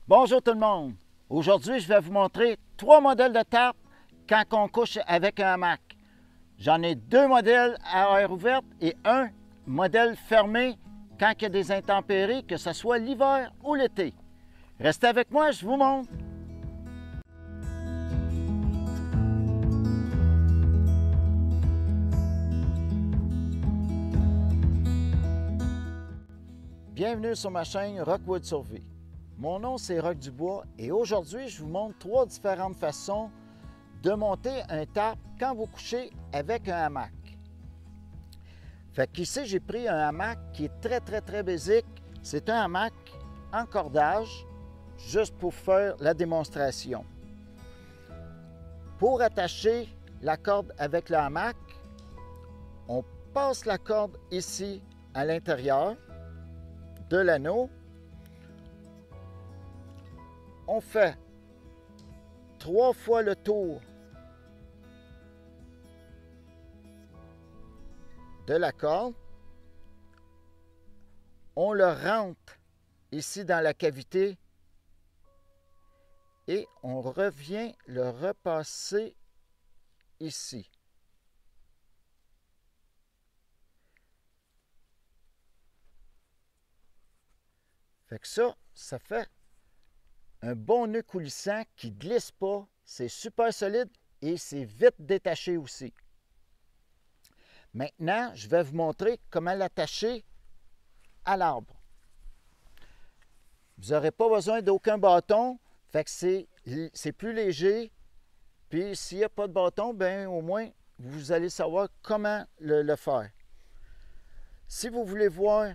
Bonjour tout le monde! Aujourd'hui, je vais vous montrer 3 modèles de tarpe quand on couche avec un hamac. J'en ai 2 modèles à air ouverte et un modèle fermé quand il y a des intempéries, que ce soit l'hiver ou l'été. Restez avec moi, je vous montre! Bienvenue sur ma chaîne Rockwood Survey. Mon nom c'est Rock Dubois et aujourd'hui je vous montre 3 différentes façons de monter un tarpe quand vous couchez avec un hamac. Fait qu'ici j'ai pris un hamac qui est très basique. C'est un hamac en cordage, juste pour faire la démonstration. Pour attacher la corde avec le hamac, on passe la corde ici à l'intérieur de l'anneau. On fait 3 fois le tour de la corde. On le rentre ici dans la cavité et on revient le repasser ici. Fait que ça fait un bon nœud coulissant qui ne glisse pas. C'est super solide et c'est vite détaché aussi. Maintenant, je vais vous montrer comment l'attacher à l'arbre. Vous n'aurez pas besoin d'aucun bâton. Fait que c'est plus léger. Puis s'il n'y a pas de bâton, bien au moins vous allez savoir comment le faire. Si vous voulez voir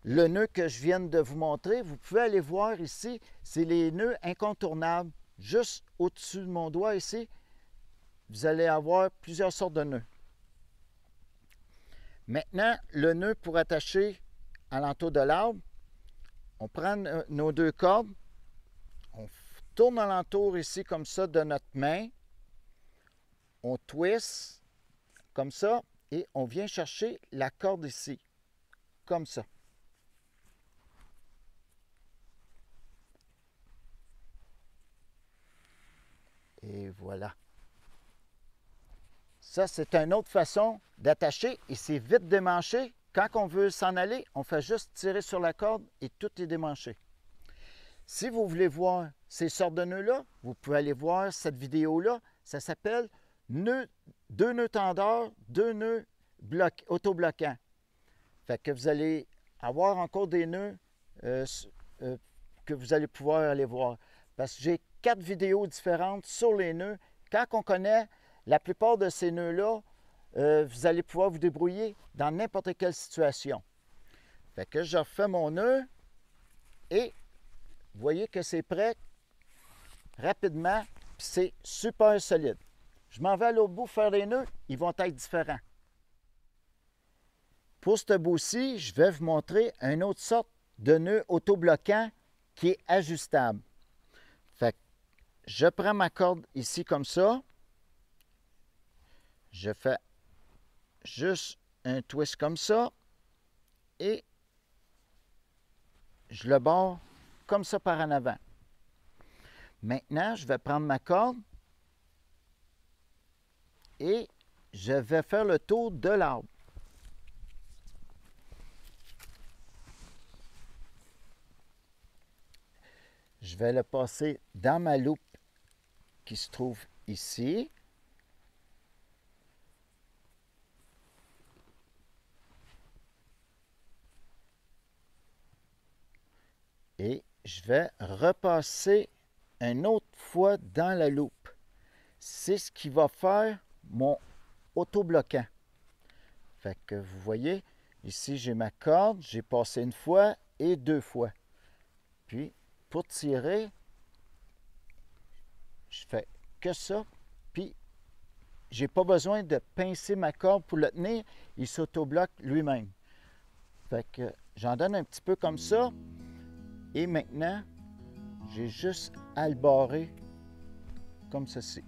le nœud que je viens de vous montrer, vous pouvez aller voir ici, c'est les nœuds incontournables. Juste au-dessus de mon doigt ici, vous allez avoir plusieurs sortes de nœuds. Maintenant, le nœud pour attacher à l'entour de l'arbre, on prend nos 2 cordes, on tourne à l'entour ici comme ça de notre main, on twist comme ça et on vient chercher la corde ici, comme ça. Et voilà. Ça, c'est une autre façon d'attacher et c'est vite démanché. Quand on veut s'en aller, on fait juste tirer sur la corde et tout est démanché. Si vous voulez voir ces sortes de nœuds-là, vous pouvez aller voir cette vidéo-là. Ça s'appelle 2 nœuds tendeurs, 2 nœuds autobloquants. Fait que vous allez avoir encore des nœuds que vous allez pouvoir aller voir. Parce que j'ai 4 vidéos différentes sur les nœuds. Quand on connaît la plupart de ces nœuds-là, vous allez pouvoir vous débrouiller dans n'importe quelle situation. Fait que je refais mon nœud et vous voyez que c'est prêt rapidement, puis c'est super solide. Je m'en vais à l'autre bout faire les nœuds, ils vont être différents. Pour ce bout-ci, je vais vous montrer une autre sorte de nœud autobloquant qui est ajustable. Fait que je prends ma corde ici comme ça. Je fais juste un twist comme ça et je le barre comme ça par en avant. Maintenant, je vais prendre ma corde et je vais faire le tour de l'arbre. Je vais le passer dans ma loupe qui se trouve ici. Et je vais repasser une autre fois dans la loupe. C'est ce qui va faire mon autobloquant. Fait que vous voyez, ici j'ai ma corde, j'ai passé une fois et 2 fois. Puis pour tirer, je fais que ça, puis j'ai pas besoin de pincer ma corde pour le tenir, il s'autobloque lui-même. Fait que j'en donne un petit peu comme ça. Et maintenant, j'ai juste à le barrer comme ceci.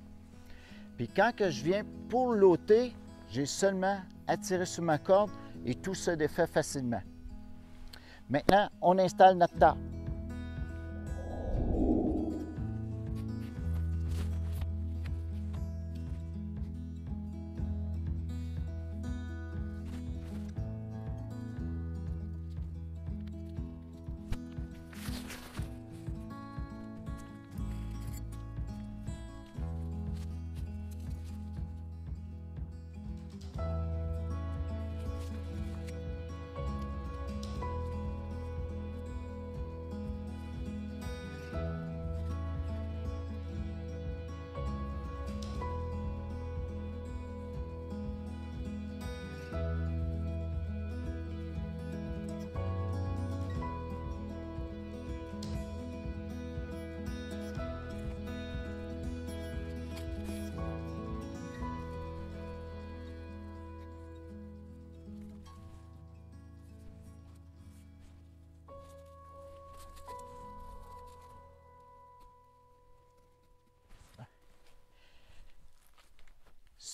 Puis quand que je viens pour l'ôter, j'ai seulement à tirer sur ma corde et tout se défait facilement. Maintenant, on installe notre tarpe.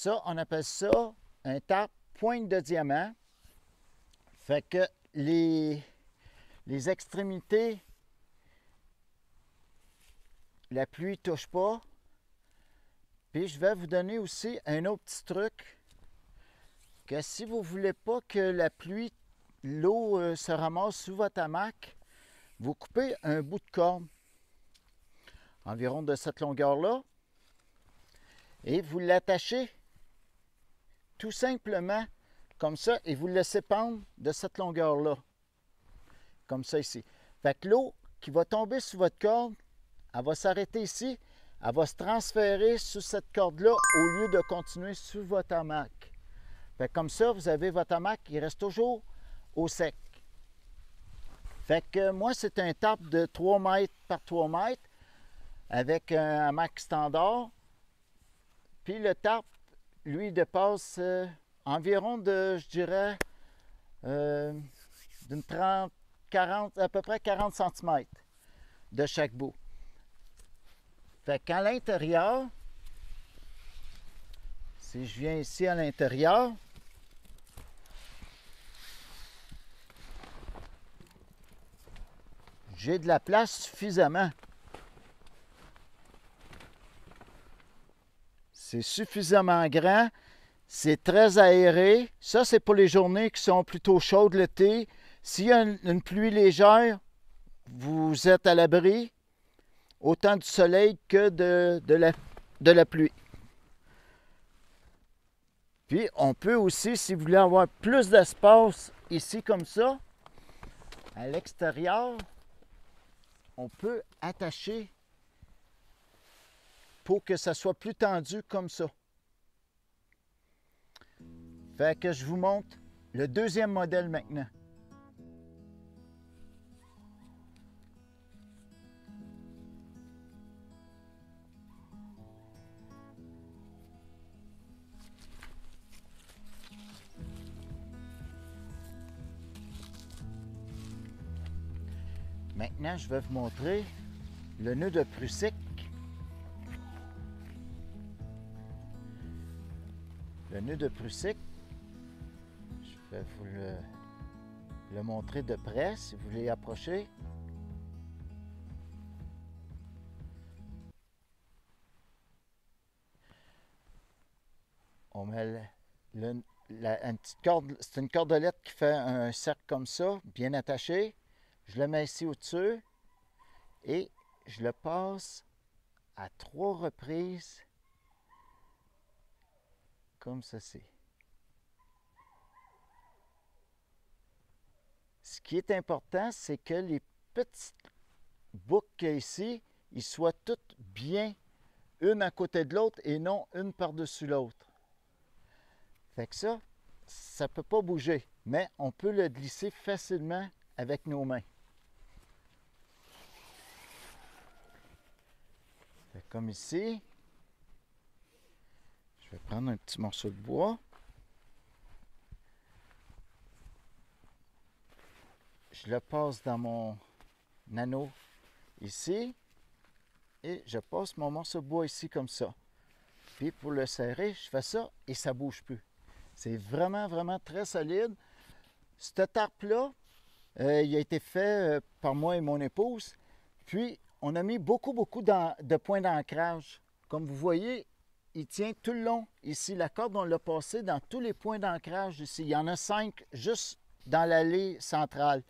Ça, on appelle ça un tarp pointe de diamant. Fait que les extrémités, la pluie ne touche pas. Puis je vais vous donner aussi un autre petit truc, que si vous ne voulez pas que la pluie, l'eau se ramasse sous votre hamac, vous coupez un bout de corde, environ de cette longueur-là, et vous l'attachez tout simplement comme ça, et vous le laissez pendre de cette longueur-là, comme ça ici. Fait que l'eau qui va tomber sur votre corde, elle va s'arrêter ici, elle va se transférer sur cette corde-là au lieu de continuer sur votre hamac. Fait que comme ça, vous avez votre hamac qui reste toujours au sec. Fait que moi, c'est un tarp de 3 mètres par 3 mètres avec un hamac standard. Puis le tarp, lui, dépasse environ de, je dirais, d'une 30, 40, à peu près 40 cm de chaque bout. Fait qu'à l'intérieur, si je viens ici à l'intérieur, j'ai de la place suffisamment. C'est suffisamment grand, c'est très aéré. Ça, c'est pour les journées qui sont plutôt chaudes l'été. S'il y a une pluie légère, vous êtes à l'abri, autant du soleil que de la pluie. Puis, on peut aussi, si vous voulez avoir plus d'espace ici comme ça, à l'extérieur, on peut attacher pour que ça soit plus tendu comme ça. Fait que je vous montre le deuxième modèle maintenant. Maintenant, je vais vous montrer le nœud de Prusik. Le nœud de Prusik, je vais vous le montrer de près si vous voulez approcher. On met une petite corde, c'est une cordelette qui fait un cercle comme ça, bien attaché. Je le mets ici au-dessus et je le passe à 3 reprises comme ceci. Ce qui est important, c'est que les petites boucles ici, ils soient toutes bien une à côté de l'autre et non une par-dessus l'autre. Fait que ça ne peut pas bouger, mais on peut le glisser facilement avec nos mains. Fait comme ici, je vais prendre un petit morceau de bois. Je le passe dans mon anneau ici et je passe mon morceau de bois ici comme ça. Puis pour le serrer, je fais ça et ça ne bouge plus. C'est vraiment, vraiment très solide. Ce tarp-là, il a été fait par moi et mon épouse. Puis on a mis beaucoup de points d'ancrage. Comme vous voyez, il tient tout le long. Ici, la corde, on l'a passé dans tous les points d'ancrage ici. Il y en a 5 juste dans l'allée centrale.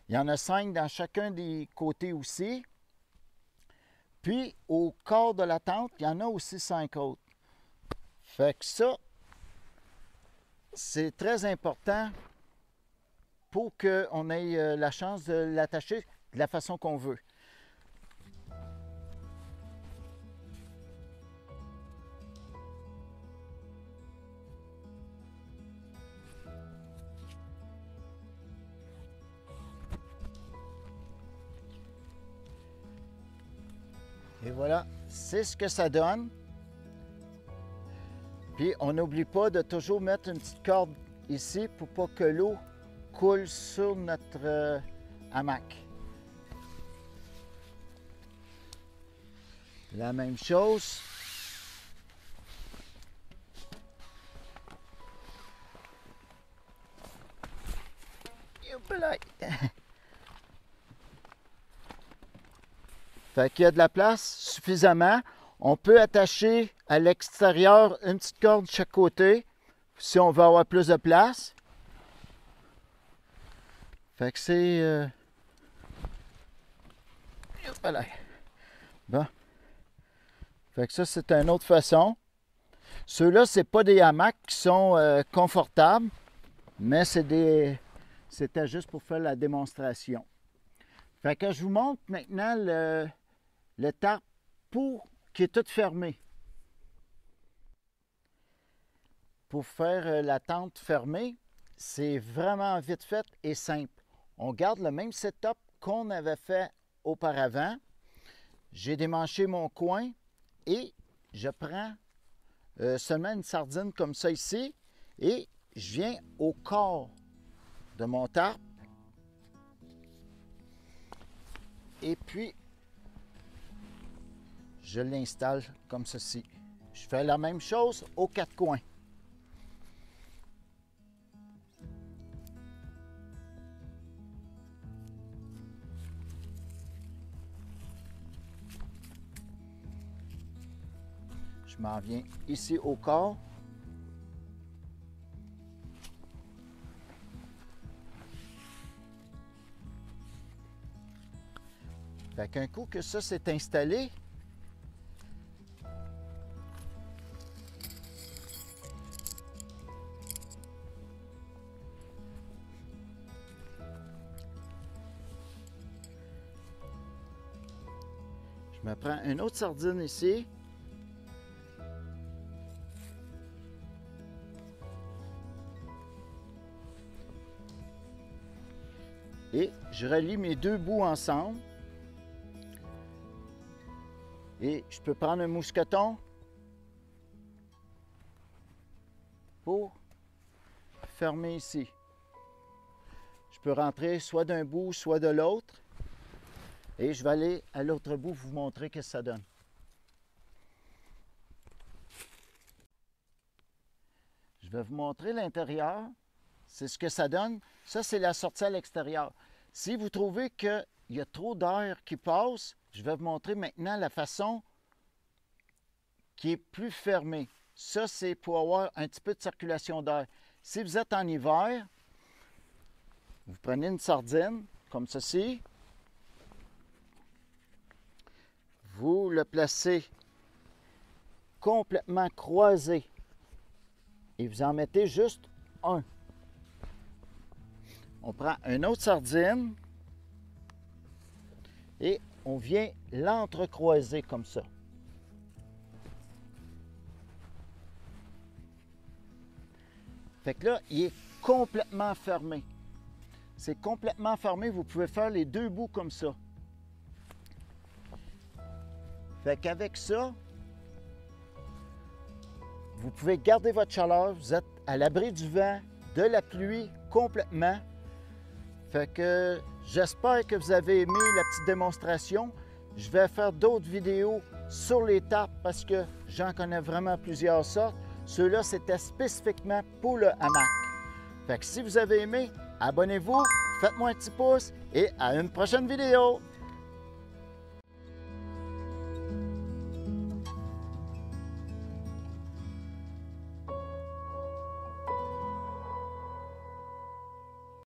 Il y en a 5 dans chacun des côtés aussi. Puis, au corps de la tente, il y en a aussi 5 autres. Fait que ça, c'est très important pour qu'on ait la chance de l'attacher de la façon qu'on veut. Et voilà, c'est ce que ça donne. Puis on n'oublie pas de toujours mettre une petite corde ici pour pas que l'eau coule sur notre hamac. La même chose Fait qu'il y a de la place suffisamment. On peut attacher à l'extérieur une petite corde de chaque côté si on veut avoir plus de place. Fait que c'est... Voilà. Bon. Fait que ça, c'est une autre façon. Ceux-là, c'est pas des hamacs qui sont confortables, mais c'était juste pour faire la démonstration. Fait que je vous montre maintenant le tarp qui est tout fermé. Pour faire la tente fermée, c'est vraiment vite fait et simple. On garde le même setup qu'on avait fait auparavant. J'ai démanché mon coin et je prends seulement une sardine comme ça ici et je viens au corps de mon tarp et puis je l'installe comme ceci. Je fais la même chose aux quatre coins. Je m'en viens ici au corps. Fait qu'un coup que ça s'est installé, je me prends une autre sardine ici. Et je relie mes deux bouts ensemble. Et je peux prendre un mousqueton pour fermer ici. Je peux rentrer soit d'un bout, soit de l'autre. Et je vais aller à l'autre bout vous montrer ce que ça donne. Je vais vous montrer l'intérieur. C'est ce que ça donne. Ça, c'est la sortie à l'extérieur. Si vous trouvez qu'il y a trop d'air qui passe, je vais vous montrer maintenant la façon qui est plus fermée. Ça, c'est pour avoir un petit peu de circulation d'air. Si vous êtes en hiver, vous prenez une sardine, comme ceci. Vous le placez complètement croisé. Et vous en mettez juste un. On prend une autre sardine et on vient l'entrecroiser comme ça. Fait que là, il est complètement fermé. C'est complètement fermé, vous pouvez faire les deux bouts comme ça. Fait qu'avec ça, vous pouvez garder votre chaleur, vous êtes à l'abri du vent, de la pluie complètement. Fait que j'espère que vous avez aimé la petite démonstration. Je vais faire d'autres vidéos sur les tarps parce que j'en connais vraiment plusieurs sortes. Ceux-là, c'était spécifiquement pour le hamac. Fait que si vous avez aimé, abonnez-vous, faites-moi un petit pouce et à une prochaine vidéo.